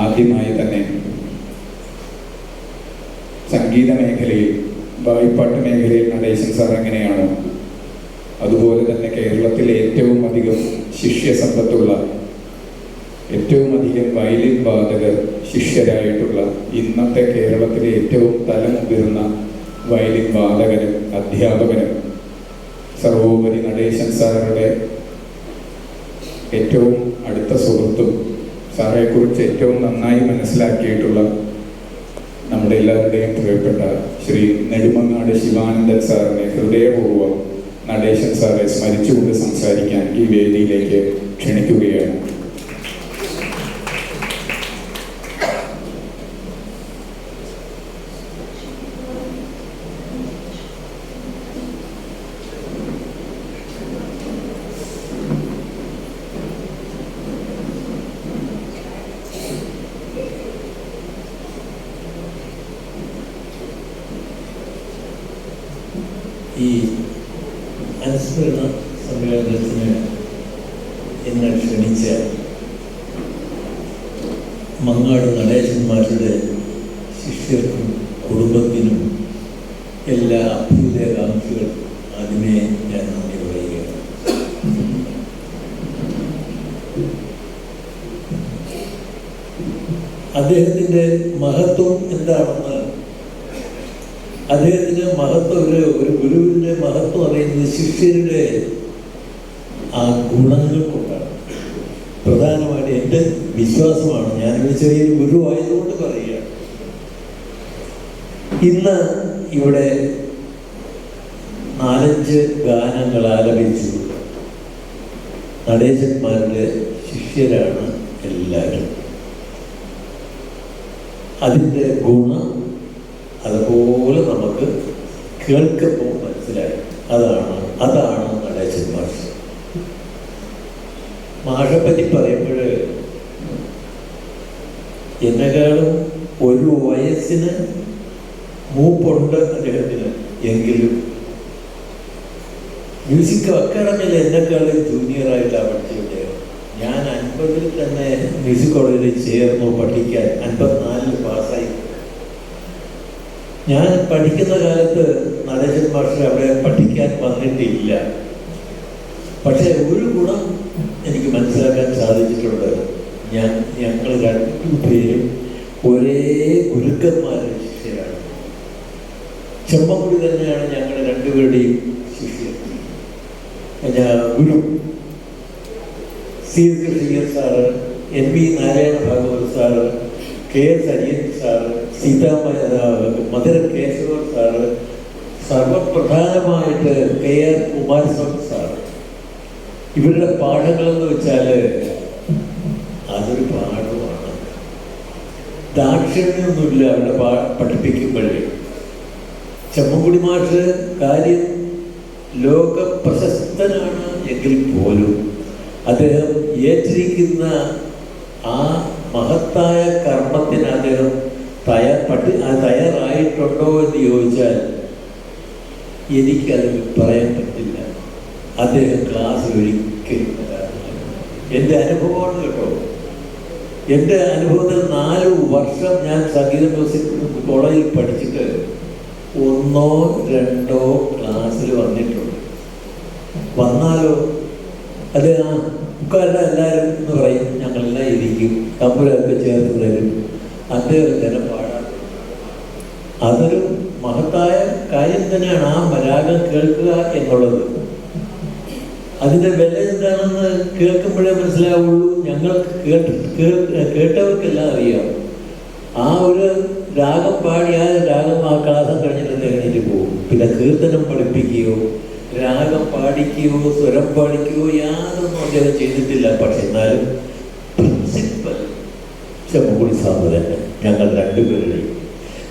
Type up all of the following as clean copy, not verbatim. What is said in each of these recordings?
ആദ്യമായി തന്നെ സംഗീത മേഖലയിൽ, വായ്പാട്ട് മേഖലയിൽ നടേശൻ സാർ എങ്ങനെയാണോ അതുപോലെ തന്നെ കേരളത്തിലെ ഏറ്റവും അധികം ശിഷ്യസമ്പത്തുള്ള, ഏറ്റവും അധികം വയലിൻ വാദകർ ശിഷ്യരായിട്ടുള്ള, ഇന്നത്തെ കേരളത്തിലെ ഏറ്റവും തലമുതിർന്ന വയലിൻ വാദകനും അധ്യാപകനും സർവോപരി നടേശൻ സാറുടെ ഏറ്റവും അടുത്ത സുഹൃത്തും സാറെക്കുറിച്ച് ഏറ്റവും നന്നായി മനസ്സിലാക്കിയിട്ടുള്ള നമ്മുടെ എല്ലാവരുടെയും പ്രിയപ്പെട്ട ശ്രീ നെടുമങ്ങാട് ശിവാനന്ദൻ സാറിനെ ഹൃദയപൂർവ്വം നടേശൻ സാറെ സ്മരിച്ചുകൊണ്ട് സംസാരിക്കാൻ ഈ വേദിയിലേക്ക് ക്ഷണിക്കുകയാണ്. ഈ അനുസ്മരണ സമ്മേളനത്തിന് എന്നെ ക്ഷണിച്ച മങ്ങാട് നടേശന്മാരുടെ ശിഷ്യർക്കും കുടുംബത്തിനും എല്ലാ അഭ്യുദയകാംക്ഷികൾക്കും ആദ്യമേ ഞാൻ നന്ദി പറയുകയാണ്. അദ്ദേഹത്തിൻ്റെ മഹത്വം എന്താണെന്ന്, അദ്ദേഹത്തിന് മഹത്വം, ഒരു ഗുരുവിൻ്റെ മഹത്വം അറിയുന്നത് ശിഷ്യരുടെ ആ ഗുണങ്ങൾ കൊണ്ടാണ്. പ്രധാനമായിട്ട് എൻ്റെ വിശ്വാസമാണ്, ഞാനൊരു ചെറിയൊരു ഗുരു ആയതുകൊണ്ട് പറയുകയാണ്. ഇന്ന് ഇവിടെ 4-5 ഗാനങ്ങൾ ആലപിച്ചു. നടേശന്മാരുടെ ശിഷ്യരാണ് എല്ലാവരും. അതിൻ്റെ ഗുണം അതുപോലെ നമുക്ക് കേൾക്കുമ്പോൾ മനസ്സിലായി. അതാണ് നടേശൻ മാഷ്. മാഷെപ്പറ്റി പറയുമ്പോൾ എന്നെക്കാളും ഒരു വയസ്സിന് മൂപ്പുണ്ട് അദ്ദേഹത്തിന്. എങ്കിലും മ്യൂസിക് അക്കാഡമിയിൽ എന്നെക്കാളും ജൂനിയറായിട്ടാണ് പഠിച്ചത്. ഞാൻ 50-ൽ തന്നെ മ്യൂസിക് കോളേജിൽ ചേർന്നു പഠിക്കാൻ. 54-ൽ പാസ്സായി. ഞാൻ പഠിക്കുന്ന കാലത്ത് നടേശൻ മാസ്റ്റർ അവിടെ പഠിക്കാൻ വന്നിട്ടില്ല. പക്ഷെ ഒരു ഗുണം എനിക്ക് മനസ്സിലാക്കാൻ സാധിച്ചിട്ടുണ്ട്. ഞങ്ങൾ 2 പേരും ഒരേ ഗുരുക്കന്മാരുടെ ശിഷ്യരാണ്. ചെമ്മക്കുടി തന്നെയാണ് ഞങ്ങൾ 2 പേരുടെയും ശിഷ്യർ. ഗുരു C Krishnaiyer sir, N V Narayana Bhagavat sir, K S Ariyan sir, Madhura Kesavar sir, സർവപ്രധാനമായിട്ട് കെ ആർ കുമാരസ്വാമി സാറ്. ഇവരുടെ പാഠങ്ങളെന്ന് വെച്ചാൽ അതൊരു പാഠമാണ്. ദാക്ഷിണ്യൊന്നുമില്ല അവരുടെ പഠിപ്പിക്കുമ്പോഴേ. ചെമ്മൻകുടി മാഷ് കാര്യം ലോക പ്രശസ്തനാണ് എങ്കിൽ പോലും അദ്ദേഹം ഏറ്റിരിക്കുന്ന ആ മഹത്തായ കർമ്മത്തിന് അദ്ദേഹം തയ്യാറായിട്ടുണ്ടോ എന്ന് ചോദിച്ചാൽ എനിക്കത് പറയാൻ പറ്റില്ല. അദ്ദേഹം ക്ലാസ്സിൽ ഒരിക്കലും എൻ്റെ അനുഭവമാണ് കേട്ടോ. എൻ്റെ അനുഭവത്തിൽ 4 വർഷം ഞാൻ സംഗീത മ്യൂസിക് കോളേജിൽ പഠിച്ചിട്ട് 1-2 ക്ലാസ്സിൽ വന്നിട്ടുണ്ട്. വന്നാലോ അത് ഉക്കാരുടെ എല്ലാവരും എന്ന് പറയും, ഞങ്ങളെല്ലാം ഇരിക്കും, തമ്പുരൊക്കെ ചേർത്ത് തരും, അദ്ദേഹം തന്നെ പാടാം. അതൊരു മഹത്തായ കാര്യം തന്നെയാണ് ആ രാഗം കേൾക്കുക എന്നുള്ളത്. അതിൻ്റെ വില എന്താണെന്ന് കേൾക്കുമ്പോഴേ മനസ്സിലാവുള്ളൂ. ഞങ്ങൾക്ക് കേട്ടവർക്കെല്ലാം അറിയാം. ആ ഒരു രാഗം പാടി ആ രാഗം ആ ക്ലാസം കഴിഞ്ഞിട്ട് എണീറ്റ് പോകും. പിന്നെ കീർത്തനം പഠിപ്പിക്കുകയോ രാഗം പാടിക്കുകയോ സ്വരം പാടിക്കുകയോ യാതൊന്നും അദ്ദേഹം ചെയ്തിട്ടില്ല. പക്ഷെ എന്നാലും പ്രിൻസിപ്പൽ ചെമ്മൻകുടി സാറ് തന്നെ ഞങ്ങൾ 2 പേരുടെയും.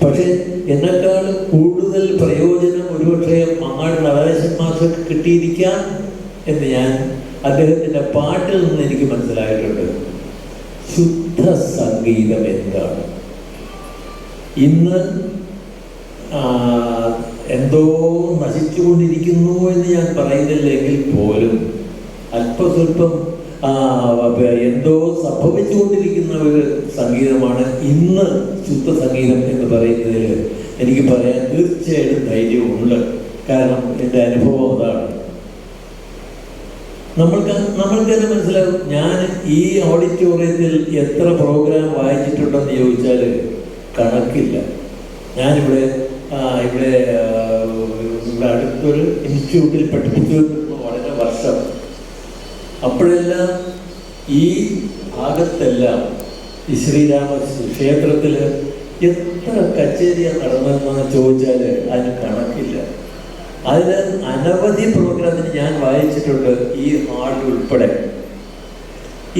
പക്ഷെ എന്നെക്കാൾ കൂടുതൽ പ്രയോജനം ഒരുപക്ഷെ മങ്ങാട് നടേശൻ മാസ്റ്റർക്ക് കിട്ടിയിരിക്കാം എന്ന് ഞാൻ അദ്ദേഹത്തിൻ്റെ പാട്ടിൽ നിന്ന് എനിക്ക് മനസ്സിലായിട്ടുണ്ട്. ശുദ്ധ സംഗീതം എന്താണ്? ഇന്ന് എന്തോ നശിച്ചുകൊണ്ടിരിക്കുന്നു എന്ന് ഞാൻ പറയുന്നില്ലെങ്കിൽ പോലും അല്പസ്വല്പം എന്തോ സംഭവിച്ചുകൊണ്ടിരിക്കുന്ന ഒരു സംഗീതമാണ് ഇന്ന് ശുദ്ധ സംഗീതം എന്ന് പറയുന്നതിൽ എനിക്ക് പറയാൻ തീർച്ചയായിട്ടും ധൈര്യമുണ്ട്. കാരണം എൻ്റെ അനുഭവം അതാണ്. നമ്മൾക്ക് തന്നെ മനസ്സിലാവും. ഞാൻ ഈ ഓഡിറ്റോറിയത്തിൽ എത്ര പ്രോഗ്രാം വായിച്ചിട്ടുണ്ടെന്ന് ചോദിച്ചാൽ കണക്കില്ല. ഞാനിവിടെ ഇവിടെ അടുത്തൊരു ഇൻസ്റ്റിറ്റ്യൂട്ടിൽ പഠിപ്പിച്ചു വളരെ വർഷം. അപ്പോഴെല്ലാം ഈ ഭാഗത്തെല്ലാം ഈ ശ്രീരാമ ക്ഷേത്രത്തിൽ എത്ര കച്ചേരിയാണ് നടന്നതെന്ന് ചോദിച്ചാൽ അതിന് കണക്കില്ല. അതിൽ അനവധി പ്രോഗ്രാമിന് ഞാൻ വായിച്ചിട്ടുണ്ട്, ഈ ഹാളിൽ ഉൾപ്പെടെ.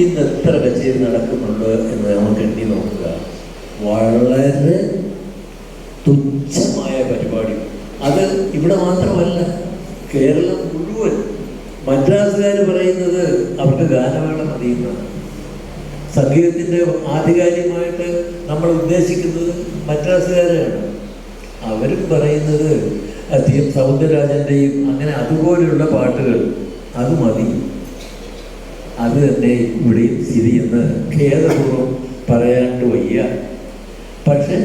ഇന്ന് എത്ര കച്ചേരി നടക്കുന്നുണ്ട് എന്ന് നമുക്ക് എണ്ണി നോക്കുക. വളരെ തുച്ഛമായ പരിപാടി. അത് ഇവിടെ മാത്രമല്ല, കേരളം മുഴുവൻ. മദ്രാസുകാർ പറയുന്നത് അവർക്ക് ഗാനമേള മതിയെന്നാണ്. സംഗീതത്തിൻ്റെ ആധികാരികമായിട്ട് നമ്മൾ ഉദ്ദേശിക്കുന്നത് മദ്രാസുകാരാണ്. അവരും പറയുന്നത് അധികം സൗന്ദരരാജൻ്റെയും അങ്ങനെ അതുപോലെയുള്ള പാട്ടുകൾ അത് മതി. അത് തന്നെ ഇവിടെയും സ്ഥിതി എന്ന് ഖേദപൂർവ്വം പറയാണ്ട് വയ്യ. പക്ഷെ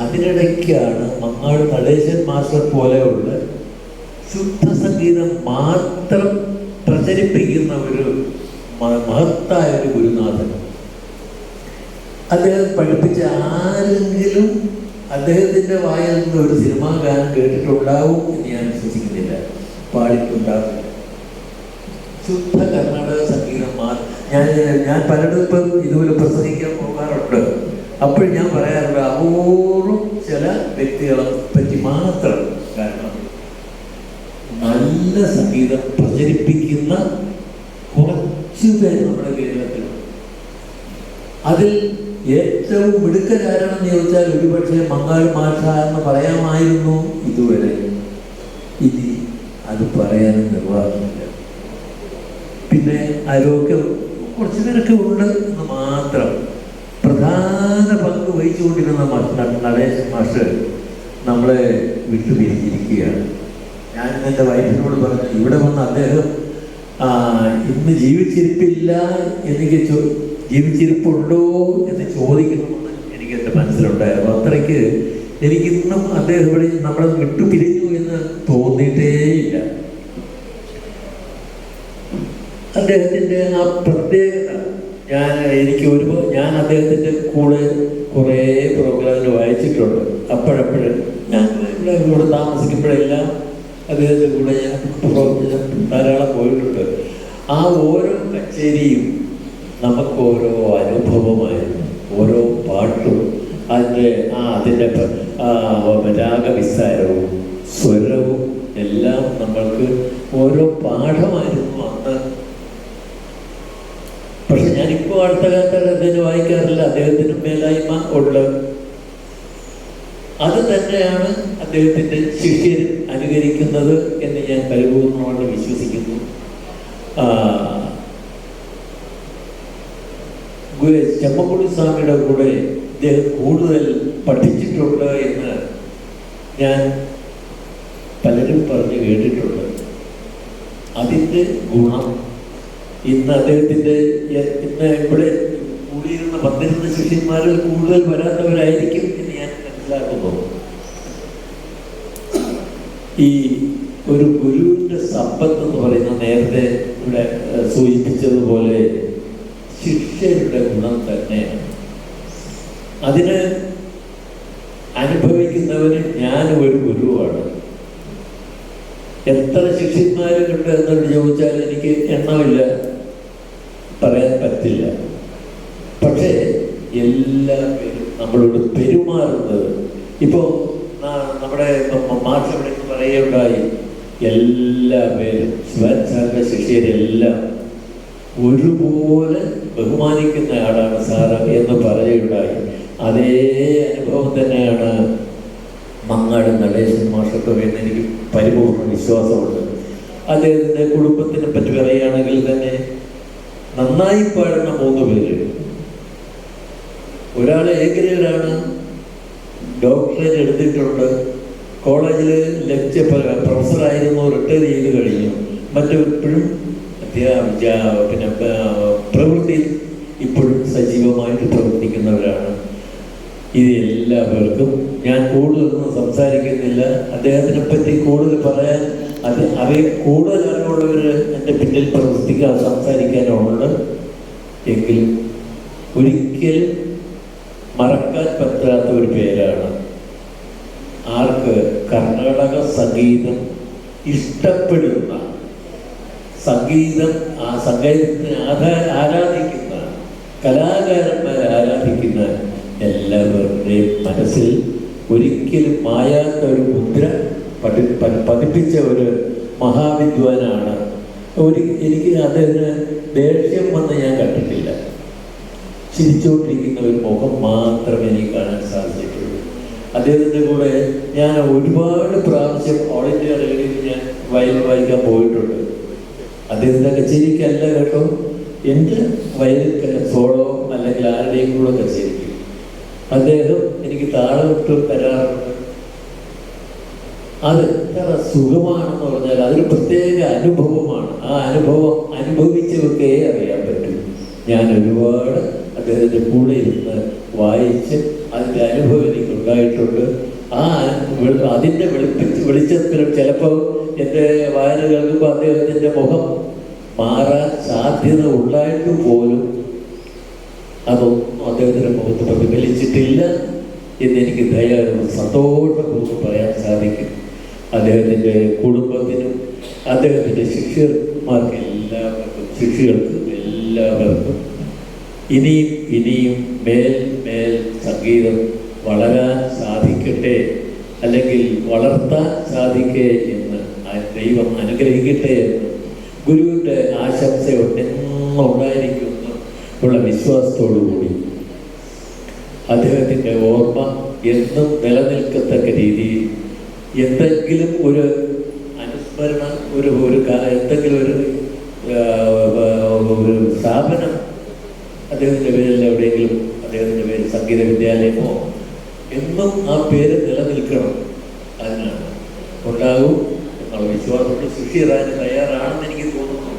അതിനിടയ്ക്കാണ് മങ്ങാട് നടേശൻ മാസ്റ്റർ പോലെയുള്ള ശുദ്ധ സംഗീതം മാത്രം പ്രചരിപ്പിക്കുന്ന ഒരു മഹത്തായ ഒരു ഗുരുനാഥൻ. അദ്ദേഹം പഠിപ്പിച്ച ആരെങ്കിലും അദ്ദേഹത്തിൻ്റെ വായിൽ നിന്ന് ഒരു സിനിമാ ഗാനം കേട്ടിട്ടുണ്ടാവും എന്ന് ഞാൻ വിശ്വസിക്കുന്നില്ല, പാടിയിട്ടുണ്ടാവില്ല. ശുദ്ധ കർണാടക സംഗീതം ഞാൻ പലയിടത്തും ഇതുപോലെ പ്രസംഗിക്കാൻ പോകാറുണ്ട്. അപ്പോൾ ഞാൻ പറയാറുണ്ട്, അപൂർവം ചില വ്യക്തികളെ പറ്റി മാത്രം. കാരണം നല്ല സംഗീതം പ്രചരിപ്പിക്കുന്ന കുറച്ചു പേര് നമ്മുടെ കേരളത്തിലുണ്ട്. അതിൽ ഏറ്റവും മിടുക്കരാരാണെന്ന് ചോദിച്ചാൽ ഒരുപക്ഷെ മങ്ങാട് മാഷ എന്ന് പറയാമായിരുന്നു ഇതുവരെ. ഇനി അത് പറയാനും നിർവാഹമില്ല. പിന്നെ ആരോഗ്യം കുറച്ചു പേരൊക്കെ ഉണ്ട് എന്ന് മാത്രം. പ്രധാന പങ്ക് വഹിച്ചുകൊണ്ടിരുന്ന നടേശൻ മാസ്റ്റർ നമ്മളെ വിട്ടുപിരിഞ്ഞിരിക്കുകയാണ്. ഞാൻ എൻ്റെ വൈഫിനോട് പറഞ്ഞു, ഇവിടെ വന്ന് അദ്ദേഹം ഇന്ന് ജീവിച്ചിരിപ്പില്ല, എനിക്ക് ജീവിച്ചിരിപ്പുണ്ടോ എന്ന് ചോദിക്കണമെന്ന് എനിക്ക് എൻ്റെ മനസ്സിലുണ്ടായിരുന്നു. അത്രയ്ക്ക് എനിക്കിന്നും അദ്ദേഹം ഇവിടെ നമ്മളെ വിട്ടുപിരിഞ്ഞു എന്ന് തോന്നിയിട്ടേയില്ല. അദ്ദേഹത്തിൻ്റെ ആ പ്രത്യേകത ഞാൻ അദ്ദേഹത്തിൻ്റെ കൂടെ കുറേ പ്രോഗ്രാമിൽ വായിച്ചിട്ടുണ്ട്. അപ്പോഴപ്പോഴും ഞാൻ ഇവിടെ താമസിക്കുമ്പോഴെല്ലാം അദ്ദേഹത്തിൻ്റെ കൂടെ ഞാൻ ധാരാളം പോയിട്ടുണ്ട്. ആ ഓരോ കച്ചേരിയും നമുക്ക് ഓരോ അനുഭവമായിരുന്നു. ഓരോ പാട്ടും അതിൻ്റെ രാഗവിസ്താരവും സ്വരവും എല്ലാം നമ്മൾക്ക് ഓരോ പാഠമായിരുന്നു അന്ന്. പക്ഷെ ഞാനിപ്പോൾ അടുത്ത കാലത്ത് അദ്ദേഹം വായിക്കാറില്ല. അദ്ദേഹത്തിന് മേലായ്മ ഉണ്ട്. അത് തന്നെയാണ് അദ്ദേഹത്തിൻ്റെ ശിഷ്യർ അനുകരിക്കുന്നത് എന്ന് ഞാൻ പരിപൂർണമായിട്ട് വിശ്വസിക്കുന്നു. ചെമ്മക്കുടി സ്വാമിയുടെ കൂടെ ഇദ്ദേഹം കൂടുതൽ പഠിച്ചിട്ടുണ്ട് എന്ന് ഞാൻ പലരും പറഞ്ഞ് കേട്ടിട്ടുണ്ട്. അതിൻ്റെ ഗുണം ഇന്ന് അദ്ദേഹത്തിൻ്റെ ഇവിടെ കൂടിയിരുന്ന 12 ശിഷ്യന്മാരിൽ കൂടുതൽ വരാത്തവരായിരിക്കും എന്ന് ഞാൻ മനസ്സിലാക്കുന്നു. ഈ ഒരു ഗുരുവിൻ്റെ സമ്പത്ത് എന്ന് പറയുന്ന നേരത്തെ ഇവിടെ സൂചിപ്പിച്ചതുപോലെ ശിഷ്യരുടെ ഗുണം തന്നെയാണ്. അതിന് അനുഭവിക്കുന്നവന് ഞാൻ ഒരു ഗുരുവാണ്. എത്ര ശിഷ്യന്മാരുണ്ട് എന്നോട് ചോദിച്ചാൽ എനിക്ക് എണ്ണമില്ല, പറയാൻ പറ്റില്ല. പക്ഷേ എല്ലാവരും നമ്മളോട് പെരുമാറുന്നത്, ഇപ്പോൾ നമ്മുടെ മാഷ് ഇവിടെ പറയുകയുണ്ടായി, എല്ലാവരും ശിവാചാര്യ ശിഷ്യരെല്ലാം ഒരുപോലെ ബഹുമാനിക്കുന്ന ആളാണ് സാറ് എന്ന് പറയുകയുണ്ടായി. അതേ അനുഭവം തന്നെയാണ് മങ്ങാട് നടേശൻ മാഷൊക്കെ എന്ന് എനിക്ക് പരിപൂർണ്ണ വിശ്വാസമുണ്ട്. അദ്ദേഹത്തിൻ്റെ കുടുംബത്തിനെ പറ്റി പറയുകയാണെങ്കിൽ തന്നെ നന്നായി പാടുന്ന 3 പേര്. ഒരാൾ എ ഗ്രേഡാണ്, ഡോക്ടറേറ്റ് എടുത്തിട്ടുണ്ട്, കോളേജിൽ പ്രൊഫസറായിരുന്നു, റിട്ടയർ ചെയ്ത് കഴിഞ്ഞു. മറ്റെപ്പോഴും പിന്നെ പ്രവൃത്തിയിൽ ഇപ്പോഴും സജീവമായിട്ട് പ്രവർത്തിക്കുന്നവരാണ്. ഇത് എല്ലാവർക്കും ഞാൻ കൂടുതലൊന്നും സംസാരിക്കുന്നില്ല. അദ്ദേഹത്തിനെ പറ്റി കൂടുതൽ പറയാൻ കൂടുതൽ അറിവുള്ളവർ എൻ്റെ പിന്നിൽ പ്രവർത്തിക്കാൻ സംസാരിക്കാനുണ്ട്. എങ്കിലും ഒരിക്കലും മറക്കാൻ പറ്റാത്ത ഒരു പേരാണ്. ആർക്ക് കർണാടക സംഗീതം ഇഷ്ടപ്പെടുന്ന, സംഗീതത്തിന് ആരാധിക്കുന്ന, കലാകാരന്മാരെ ആരാധിക്കുന്ന എല്ലാവരുടെയും മനസ്സിൽ ഒരിക്കലും മായാത്ത ഒരു മുദ്ര പതിപ്പിച്ച ഒരു മഹാവിദ്വാനാണ്. എനിക്ക് അദ്ദേഹത്തിന് ദേഷ്യം വന്ന് ഞാൻ കണ്ടിട്ടില്ല. ചിരിച്ചുകൊണ്ടിരിക്കുന്ന ഒരു മുഖം മാത്രമേ എനിക്ക് കാണാൻ സാധിച്ചിട്ടുള്ളൂ. അദ്ദേഹത്തിൻ്റെ കൂടെ ഞാൻ ഒരുപാട് പ്രാവശ്യം ഓൾ ഇന്ത്യ റേഡിയോയിൽ ഞാൻ വയലിൻ വായിക്കാൻ പോയിട്ടുണ്ട്. അദ്ദേഹത്തിൻ്റെ കച്ചേരിക്കല്ല കേട്ടോ, എൻ്റെ വയലിൻ സോളോ അല്ലെങ്കിൽ ആരുടെയും കൂടെ കച്ചേരിക്ക് അദ്ദേഹം എനിക്ക് താളമിട്ട് തരാറുണ്ട്. അത് എത്ര സുഖമാണെന്ന് പറഞ്ഞാൽ അതൊരു പ്രത്യേക അനുഭവമാണ്. ആ അനുഭവം അനുഭവിച്ചവർക്കേ അറിയാൻ പറ്റും. ഞാൻ ഒരുപാട് അദ്ദേഹത്തിൻ്റെ കൂടെ ഇരുന്ന് വായിച്ച് അതിൻ്റെ അനുഭവം എനിക്ക് ഉണ്ടായിട്ടുണ്ട്. അതിൻ്റെ വെളിച്ചത്തിലും ചിലപ്പോൾ എൻ്റെ വായന കേൾക്കുമ്പോൾ അദ്ദേഹത്തിൻ്റെ മുഖം മാറാൻ സാധ്യത ഉണ്ടായിട്ട് പോലും അതൊന്നും അദ്ദേഹത്തിൻ്റെ മുഖത്ത് പ്രതിഫലിച്ചിട്ടില്ല എന്നെനിക്ക് സന്തോഷപൂർവ്വം പറയാൻ സാധിക്കും. അദ്ദേഹത്തിൻ്റെ കുടുംബത്തിനും അദ്ദേഹത്തിൻ്റെ ശിഷ്യന്മാർക്ക് ശിഷ്യകൾക്കും എല്ലാവർക്കും ഇനിയും മേൽ സംഗീതം വളരാൻ സാധിക്കട്ടെ, അല്ലെങ്കിൽ വളർത്താൻ സാധിക്കട്ടെ എന്ന് ദൈവം അനുഗ്രഹിക്കട്ടെ എന്ന് ഗുരുവിൻ്റെ ആശംസ ഉണ്ടായിരിക്കുമെന്ന് ഉള്ള വിശ്വാസത്തോടുകൂടി അദ്ദേഹത്തിൻ്റെ ഓർമ്മ എന്നും നിലനിൽക്കത്തക്ക രീതിയിൽ എന്തെങ്കിലും ഒരു അനുസ്മരണ എന്തെങ്കിലും ഒരു സ്ഥാപനം അദ്ദേഹത്തിൻ്റെ പേരിൽ എവിടെയെങ്കിലും അദ്ദേഹത്തിൻ്റെ പേരിൽ സംഗീത വിദ്യാലയമോ എന്നും ആ പേര് നിലനിൽക്കണം. അതിനാണ് ഉണ്ടാകും എന്നുള്ള വിശ്വാസത്തോട് ശിഷ്യരാന് തയ്യാറാണെന്ന് എനിക്ക് തോന്നുന്നു.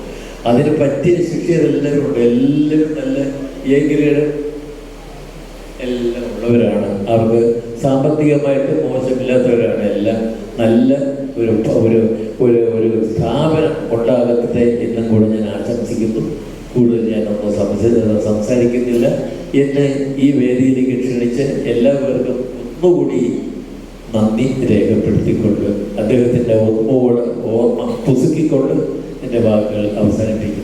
അതിന് പറ്റിയ ശിഷ്യരെല്ലാവരും ഉണ്ട്. എല്ലാവരും നല്ല ഏകീകരണം എല്ലാം ഉള്ളവരാണ്. അവർക്ക് സാമ്പത്തികമായിട്ട് മോശമില്ലാത്തവരാണ്. എല്ലാം നല്ല ഒരു സ്ഥാപനം ഉണ്ടാകട്ടെ എന്നും കൂടെ ഞാൻ ആശംസിക്കുന്നു. കൂടുതൽ ഞാനൊന്നും സംസാരിക്കുന്നില്ല. എന്നെ ഈ വേദിയിലേക്ക് ക്ഷണിച്ച് എല്ലാവർക്കും ഒന്നുകൂടി നന്ദി രേഖപ്പെടുത്തിക്കൊണ്ട് അദ്ദേഹത്തിൻ്റെ ഓർമ്മ പുതുക്കിക്കൊണ്ട് എൻ്റെ വാക്കുകൾ അവസാനിപ്പിക്കും.